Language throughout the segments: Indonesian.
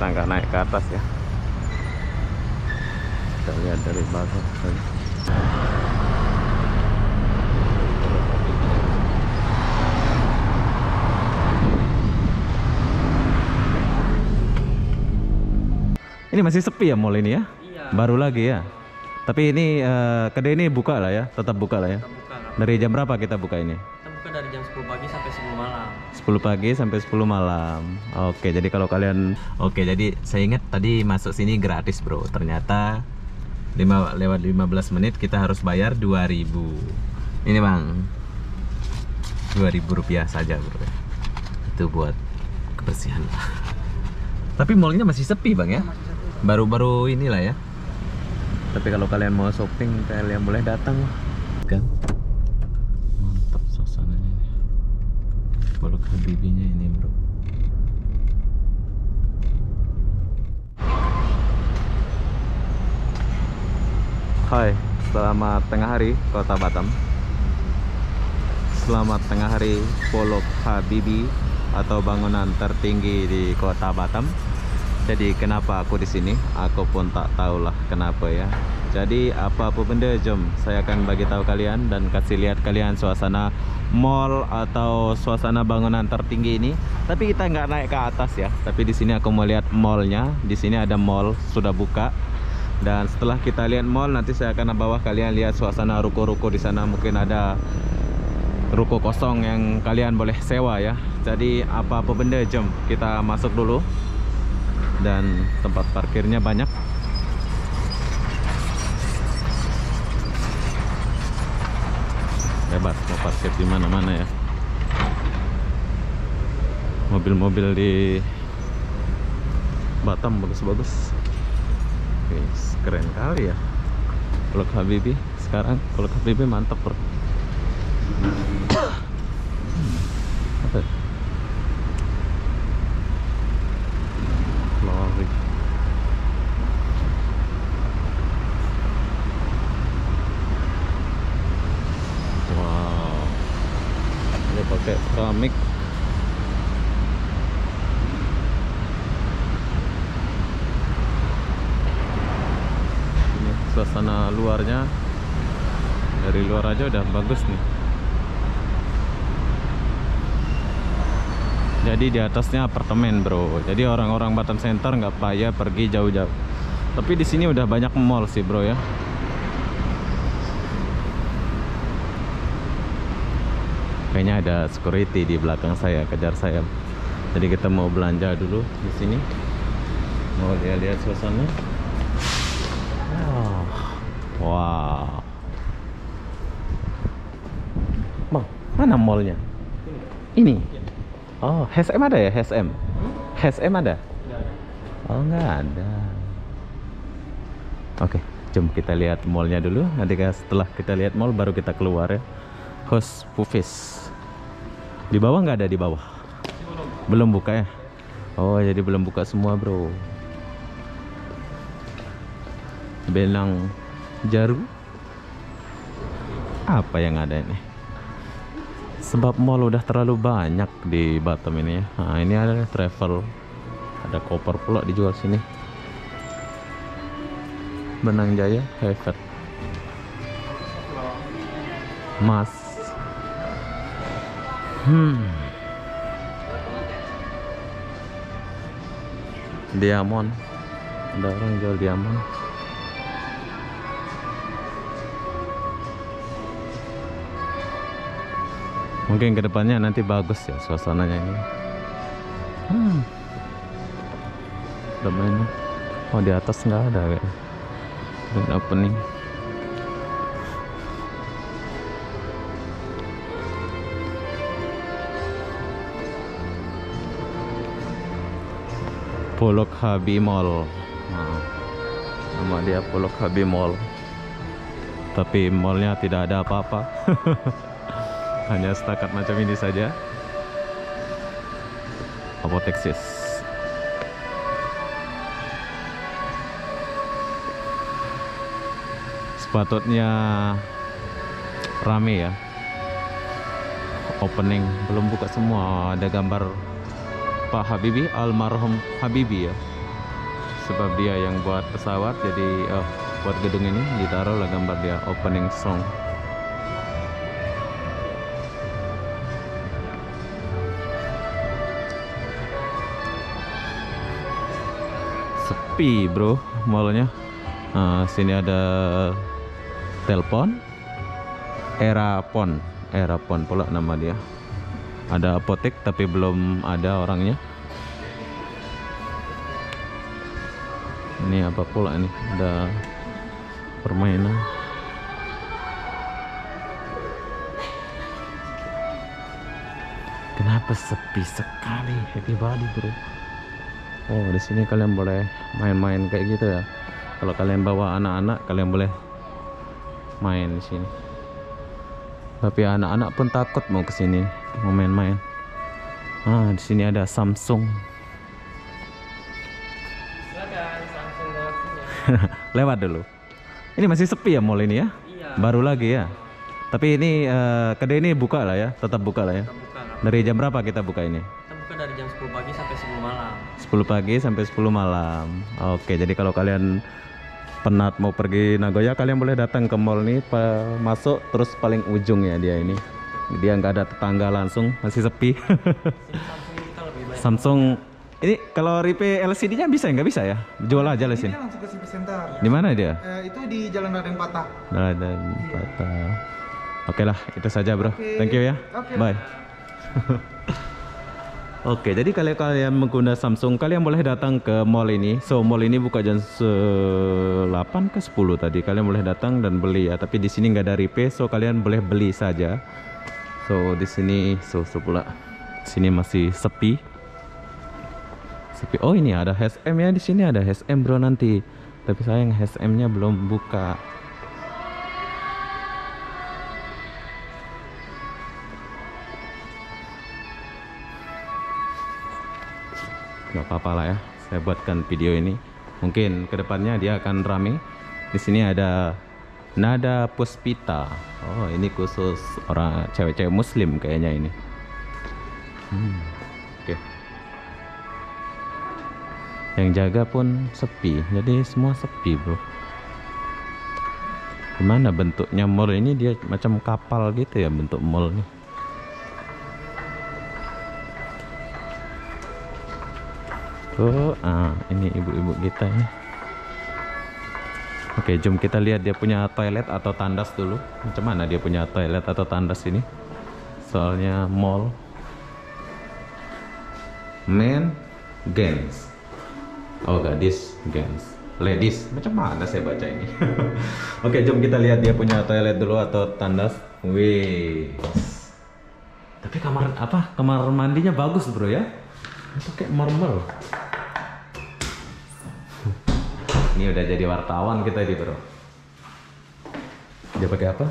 kita nggak naik ke atas ya. Kita lihat dari bawah saja. Ini masih sepi ya mall ini ya? Iya. Baru lagi ya? Tapi ini kedai ini buka lah ya? Tetap buka lah ya? Kita buka lah. Dari jam berapa kita buka ini? Kita buka dari jam 10 pagi sampai 10 malam. 10 pagi sampai 10 malam. Oke, jadi kalau kalian... Oke, jadi saya ingat tadi masuk sini gratis bro. Ternyata lewat 15 menit kita harus bayar 2.000. Ini bang, 2.000 rupiah saja bro. Itu buat kebersihan. Tapi mallnya masih sepi bang ya? Baru-baru inilah ya. Tapi kalau kalian mau shopping, kalian boleh datang kan? Mantap suasananya. Bolok Habibinya ini bro. Hai, selamat tengah hari Kota Batam. Selamat tengah hari Polok Habibi atau bangunan tertinggi di Kota Batam. Jadi kenapa aku di sini? Aku pun tak tahulah kenapa ya. Jadi apa-apa benda, jom saya akan bagi tahu kalian dan kasih lihat kalian suasana mall atau suasana bangunan tertinggi ini. Tapi kita nggak naik ke atas ya. Tapi di sini aku mau lihat mallnya. Di sini ada mall sudah buka. Dan setelah kita lihat mall, nanti saya akan bawa kalian lihat suasana ruko-ruko di sana. Mungkin ada ruko kosong yang kalian boleh sewa ya. Jadi apa-apa benda, jom kita masuk dulu. Dan tempat parkirnya banyak. Hebat, mau parkir di mana-mana ya. Mobil-mobil di Batam bagus-bagus. Keren kali ya. Polok Habibi sekarang, Polok Habibi mantap bro. Apa? Lori. Wow. Ini pakai keramik. Ini suasana luarnya. Dari luar aja udah bagus nih. Jadi di atasnya apartemen bro. Jadi orang-orang Batam Center nggak payah pergi jauh-jauh. Tapi di sini udah banyak mall sih bro ya. Kayaknya ada security di belakang saya, kejar saya. Jadi kita mau belanja dulu di sini. Mau lihat-lihat suasana. Wow. Wow. Bang, mana mallnya? Ini. Oh, HSM ada ya? HSM? HSM ada? Oh, nggak ada. Oke, jom kita lihat mallnya dulu. Nanti setelah kita lihat mall baru kita keluar ya. Host Pufis. Di bawah nggak ada di bawah? Belum buka ya? Oh, jadi belum buka semua bro. Benang Jaru. Apa yang ada ini? Sebab mall udah terlalu banyak di Batam ini ya. Nah, ini ada travel. Ada koper pula dijual sini. Benang Jaya, Hevet. Mas. Diamond. Ada orang jual diamond. Mungkin kedepannya nanti bagus ya suasananya ini. Udah main. Oh, di atas nggak ada kayak. Grand opening. Polok Habi Mall. Nah, nama dia Polok Habi Mall. Tapi mallnya tidak ada apa-apa. Hanya setakat macam ini saja. Apoteksis. Sepatutnya rame ya. Opening belum buka semua. Ada gambar Pak Habibie, almarhum Habibie ya. sebab dia yang buat pesawat, jadi buat gedung ini ditaruh lah gambar dia opening song. Sepi bro mallnya. Nah, sini ada telepon, Erapon pula nama dia. Ada apotek tapi belum ada orangnya. Ini apa pula nih? Ada permainan. Kenapa sepi sekali? Happy body bro. Oh, di sini kalian boleh main-main kayak gitu ya. Kalau kalian bawa anak-anak, kalian boleh main di sini. Tapi anak-anak pun takut mau ke sini, mau main-main. Di sini ada Samsung. Silakan Samsung Galaxy-nya. Lewat dulu. Ini masih sepi ya mall ini ya? Iya. Baru lagi ya. Tapi ini kedai ini buka lah ya, tetap buka lah ya. Kita buka lah. Dari jam berapa kita buka ini? Kita buka dari jam 10 pagi sampai 10 malam. 10 pagi sampai 10 malam. Oke, jadi kalau kalian penat mau pergi Nagoya, kalian boleh datang ke mall nih, masuk terus paling ujung ya dia ini. Dia nggak ada tetangga langsung, masih sepi. Sini Samsung kita lebih banyak. Samsung ini kalau repair LCD-nya bisa ya? Nggak bisa ya? Jual aja lah sini. Ini langsung ke CP Center. Di mana dia? Itu di Jalan Raden Patah. Dan patah. Oke lah, itu saja bro. Oke. Thank you ya. Oke. Bye. Oke, jadi kalau kalian menggunakan Samsung, kalian boleh datang ke mall ini. So, mall ini buka jam 8 ke 10 tadi. Kalian boleh datang dan beli ya. Tapi di sini nggak ada repair, so kalian boleh beli saja. So, di sini pula. Sini masih sepi. Oh, ini ada H&M ya, di sini ada H&M bro nanti. Tapi sayang H&M-nya belum buka. Gak apa-apa lah ya, saya buatkan video ini. Mungkin kedepannya dia akan rame. Di sini ada Nada Puspita. Oh, ini khusus orang cewek-cewek Muslim kayaknya ini. Oke. Yang jaga pun sepi, jadi semua sepi bro. Gimana bentuknya mall ini? Dia macam kapal gitu ya bentuk mall nih. Oh, ini ibu-ibu kita ini. Oke, jom kita lihat dia punya toilet atau tandas dulu. Macam mana dia punya toilet atau tandas ini? Soalnya mall. Men Gens. Oh, gadis Gens. Ladies. Macam mana saya baca ini? Oke, jom kita lihat dia punya toilet dulu atau tandas. Wih. Tapi kamar mandinya bagus bro ya. Itu kayak marmer. Ini udah jadi wartawan kita di bro. Dia pakai apa?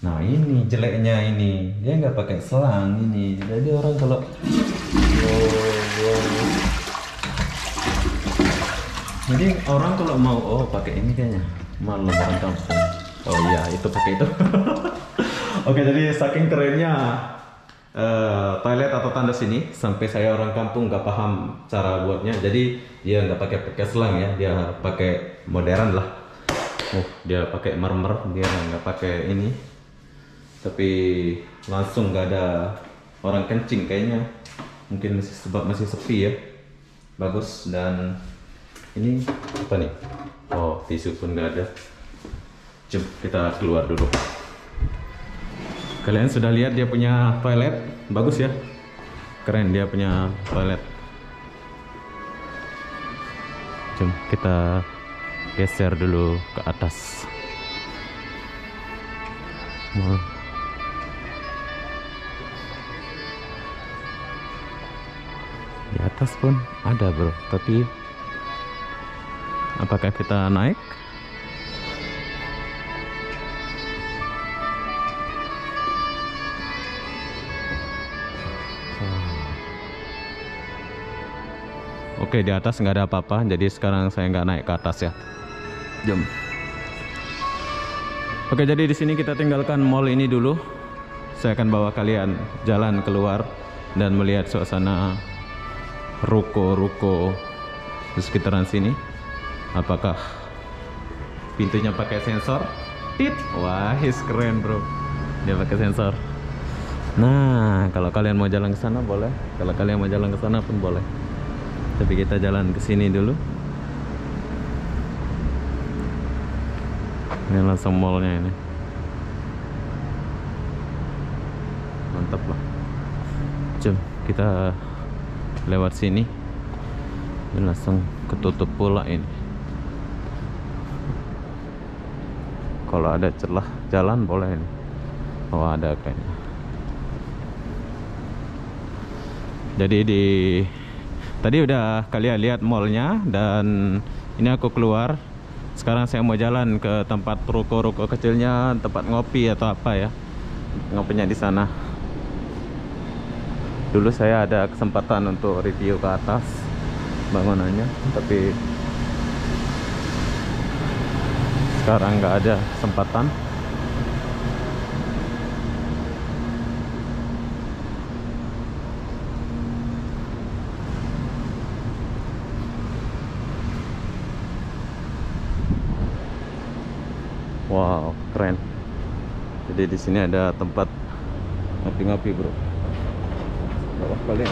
Nah ini jeleknya ini, dia nggak pakai selang ini. Jadi orang kalau jadi orang kalau mau pakai ini kayaknya malu orang kampung. Oh iya itu pakai itu. Oke, jadi saking kerennya toilet atau tandas ini sampai saya orang kampung nggak paham cara buatnya. Jadi dia nggak pakai selang ya, dia pakai modern lah. Dia pakai marmer, dia nggak pakai ini. Tapi langsung nggak ada orang kencing kayaknya. Mungkin sebab masih sepi ya. Bagus. Dan ini apa nih? Oh, tisu pun nggak ada. Jom kita keluar dulu. Kalian sudah lihat dia punya toilet, bagus ya, keren dia punya toilet. Jom kita geser dulu ke atas. Di atas pun ada bro, tapi apakah kita naik? Oke, di atas nggak ada apa-apa, jadi sekarang saya nggak naik ke atas ya. Jom. Oke, jadi di sini kita tinggalkan mall ini dulu. Saya akan bawa kalian jalan keluar dan melihat suasana ruko-ruko di sekitaran sini. Apakah pintunya pakai sensor? Tit. Wah, keren bro. Dia pakai sensor. Nah, kalau kalian mau jalan ke sana boleh. Kalau kalian mau jalan ke sana pun boleh. Tapi kita jalan ke sini dulu. Ini langsung mallnya ini. Mantap lah. Jom kita lewat sini. Dan langsung ketutup pula ini. Kalau ada celah jalan boleh ini. Oh ada kayaknya. Jadi tadi udah kalian lihat mallnya dan ini aku keluar. Sekarang saya mau jalan ke tempat ruko-ruko kecilnya, tempat ngopi atau apa ya. Ngopinya di sana. Dulu saya ada kesempatan untuk review ke atas bangunannya, tapi sekarang nggak ada kesempatan. Wow, keren. Jadi di sini ada tempat ngopi-ngopi, bro. Bawah kalian.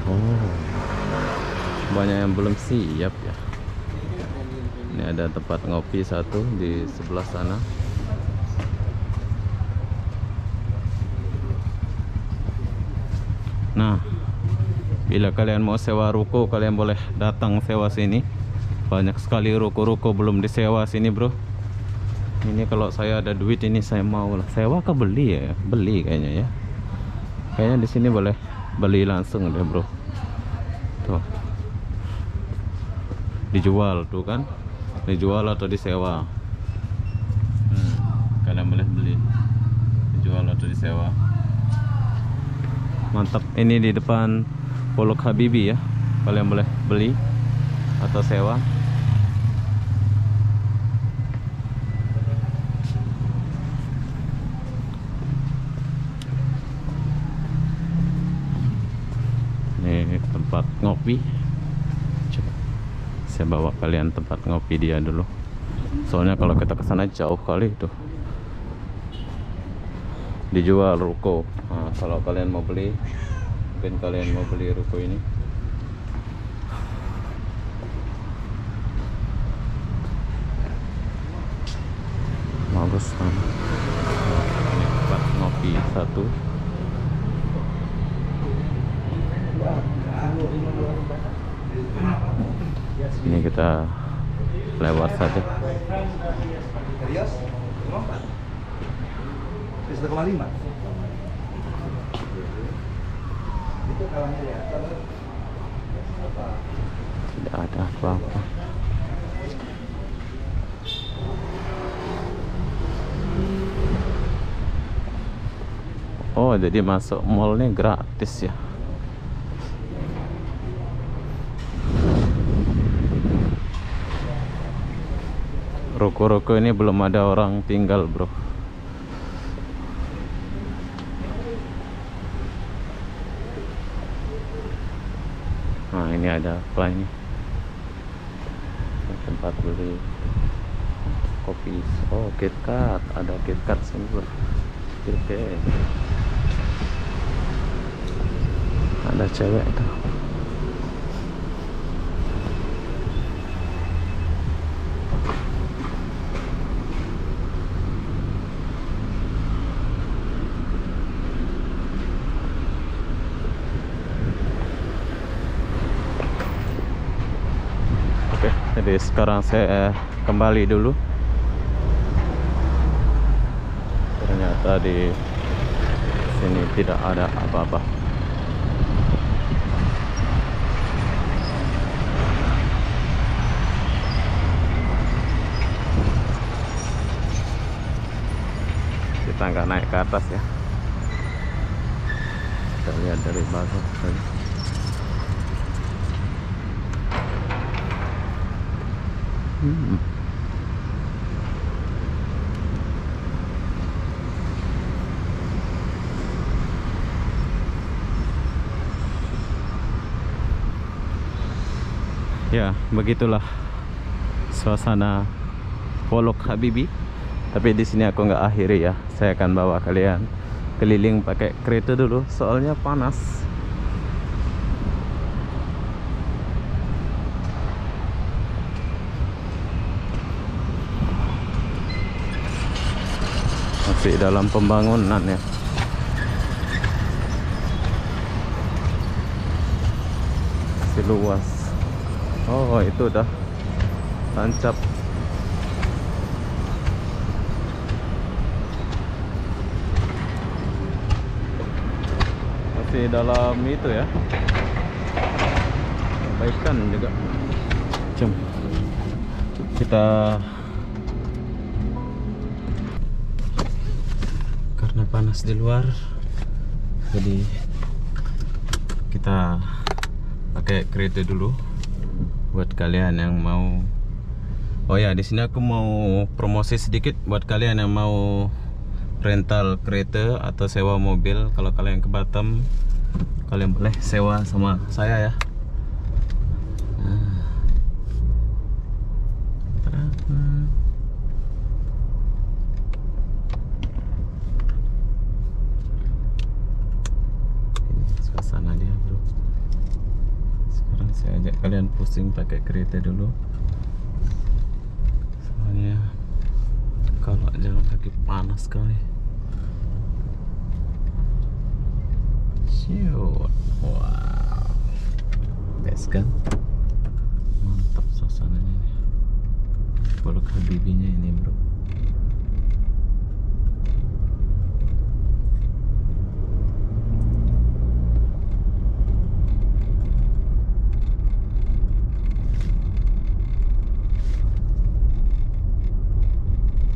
Oh, banyak yang belum siap ya. Ini ada tempat ngopi satu di sebelah sana. Nah, bila kalian mau sewa ruko, kalian boleh datang sewa sini. Banyak sekali ruko-ruko belum disewa sini, bro. Ini kalau saya ada duit ini saya mau lah sewa ke beli ya, beli kayaknya ya. Kayaknya di sini boleh beli langsung deh, bro. Tuh, dijual tuh kan, dijual atau disewa. Kalian boleh beli, dijual atau disewa. Mantap. Ini di depan Polok Habibie ya. Kalian boleh beli atau sewa. Ini tempat ngopi. Coba saya bawa kalian tempat ngopi dia dulu. Soalnya kalau kita ke sana jauh kali itu. Dijual ruko. Nah, kalau kalian mau beli, mungkin kalian mau beli ruko ini. Bagus kan? Ini tempat ngopi satu. Ini kita lewat saja. Serius? 1,5. Itu kalahnya ya. Tidak ada apa-apa. Oh, jadi masuk mallnya gratis ya. Ruko-ruko ini belum ada orang tinggal, bro. Nah, ini ada apa ini? Tempat beli kopi. Oh, KitKat. Ada KitKat sini, bro. Oke. Ada cewek tuh. Oke, jadi sekarang saya kembali dulu. Ternyata di sini tidak ada apa-apa. Kita nggak naik ke atas ya. Kita lihat dari bawah tadi. Ya, begitulah suasana Polok Habibi. Tapi di sini aku nggak akhiri ya. Saya akan bawa kalian keliling pakai kereta dulu, soalnya panas. Masih dalam pembangunan ya. Masih luas. Oh, itu udah tancap. Masih dalam itu ya, perbaikan juga. Jom kita, karena panas di luar, jadi kita pakai kereta dulu. Buat kalian yang mau, oh ya, di sini aku mau promosi sedikit buat kalian yang mau rental kereta atau sewa mobil. Kalau kalian ke Batam, kalian boleh sewa sama saya ya. Ini suasana dia, bro. Sekarang saya ajak kalian pusing pakai kereta dulu. Soalnya kalau jalan kaki panas sekali. Shoot. Wow, best kan? Mantap suasananya ini. Polok Habibinya ini, bro.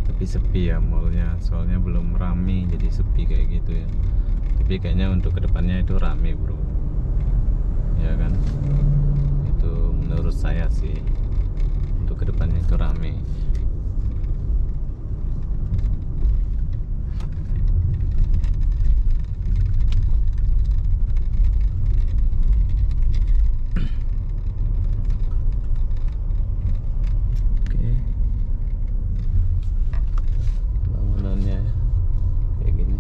Tapi sepi ya mallnya, soalnya belum rame, jadi sepi kayak gitu ya. Tapi kayaknya untuk kedepannya itu rame, bro. Ya kan? Itu menurut saya sih, untuk kedepannya itu rame. Oke, bangunannya kayak gini.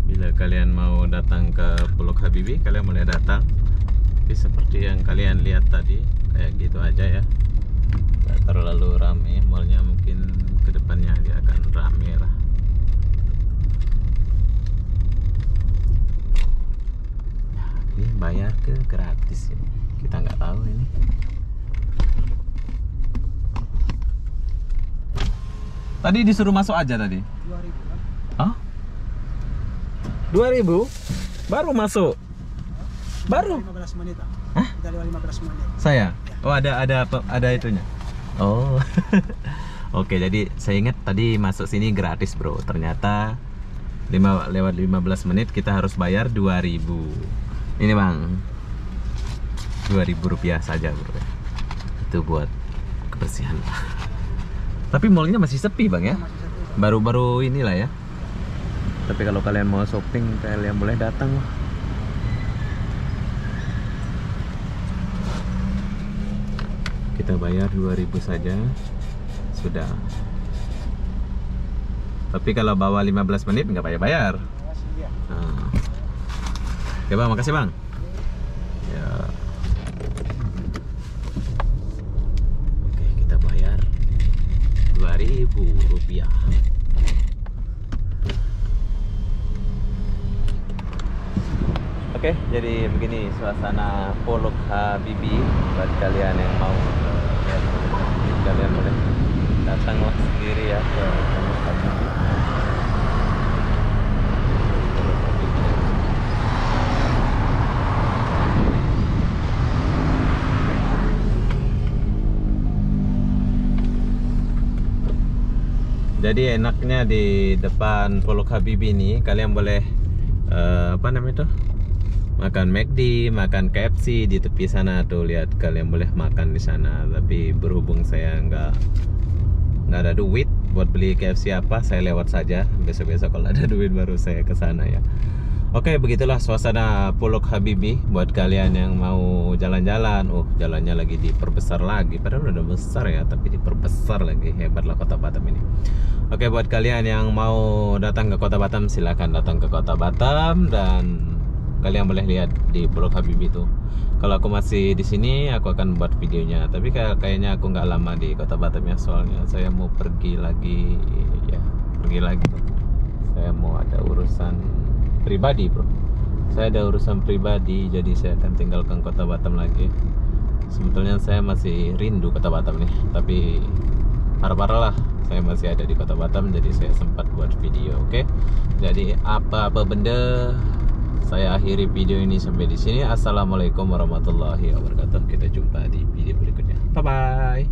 Bila kalian mau datang ke Polok Habibi, kalian boleh datang. Tapi seperti yang kalian lihat tadi, kayak gitu aja ya. Gak terlalu rame mallnya, mungkin kedepannya dia akan rame lah. Nah, ini bayar ke gratis ini, kita nggak tahu ini. Tadi disuruh masuk aja tadi. 2000 kan? Hah? 2000? Baru masuk? Baru? 15 menit. Hah? Kita lewat 15 menit. Saya? Oh, ada itunya. Oh. Oke, jadi saya ingat tadi masuk sini gratis, bro. Ternyata lewat 15 menit kita harus bayar 2000. Ini, Bang. 2000 rupiah saja, bro. Itu buat kebersihan. Tapi mallnya masih sepi, Bang ya. Baru-baru inilah ya. Tapi kalau kalian mau shopping, kalian boleh datang lah. Kita bayar 2000 saja sudah. Tapi kalau bawa 15 menit nggak payah bayar. Nah. Oke, Bang, makasih, Bang. Ya. Oke, kita bayar 2000 rupiah. Oke, jadi begini suasana Polok Habibi. Buat kalian yang mau lihat, kalian boleh datanglah sendiri ya ke Polok Habibi. Jadi enaknya di depan Polok Habibi ini kalian boleh apa namanya tuh, makan McD, makan KFC di tepi sana tuh. Lihat, kalian boleh makan di sana. Tapi berhubung saya nggak ada duit buat beli KFC apa, saya lewat saja. Besok-besok kalau ada duit baru saya ke sana ya. Oke, begitulah suasana Pulau Habibie buat kalian yang mau jalan-jalan. Jalannya lagi diperbesar lagi. Padahal udah besar ya, tapi diperbesar lagi. Hebatlah Kota Batam ini. Oke, buat kalian yang mau datang ke Kota Batam, silakan datang ke Kota Batam dan kalian boleh lihat di Pulau Habibie itu. Kalau aku masih di sini, aku akan buat videonya. Tapi kayaknya aku nggak lama di Kota Batam ya, soalnya saya mau pergi lagi ya, Saya mau ada urusan pribadi, bro. Saya ada urusan pribadi, jadi saya akan tinggalkan Kota Batam lagi. Sebetulnya saya masih rindu Kota Batam nih, tapi parah-parah lah, saya masih ada di Kota Batam, jadi saya sempat buat video. Oke, jadi apa-apa benda, saya akhiri video ini sampai di sini. Assalamualaikum warahmatullahi wabarakatuh. Kita jumpa di video berikutnya. Bye bye.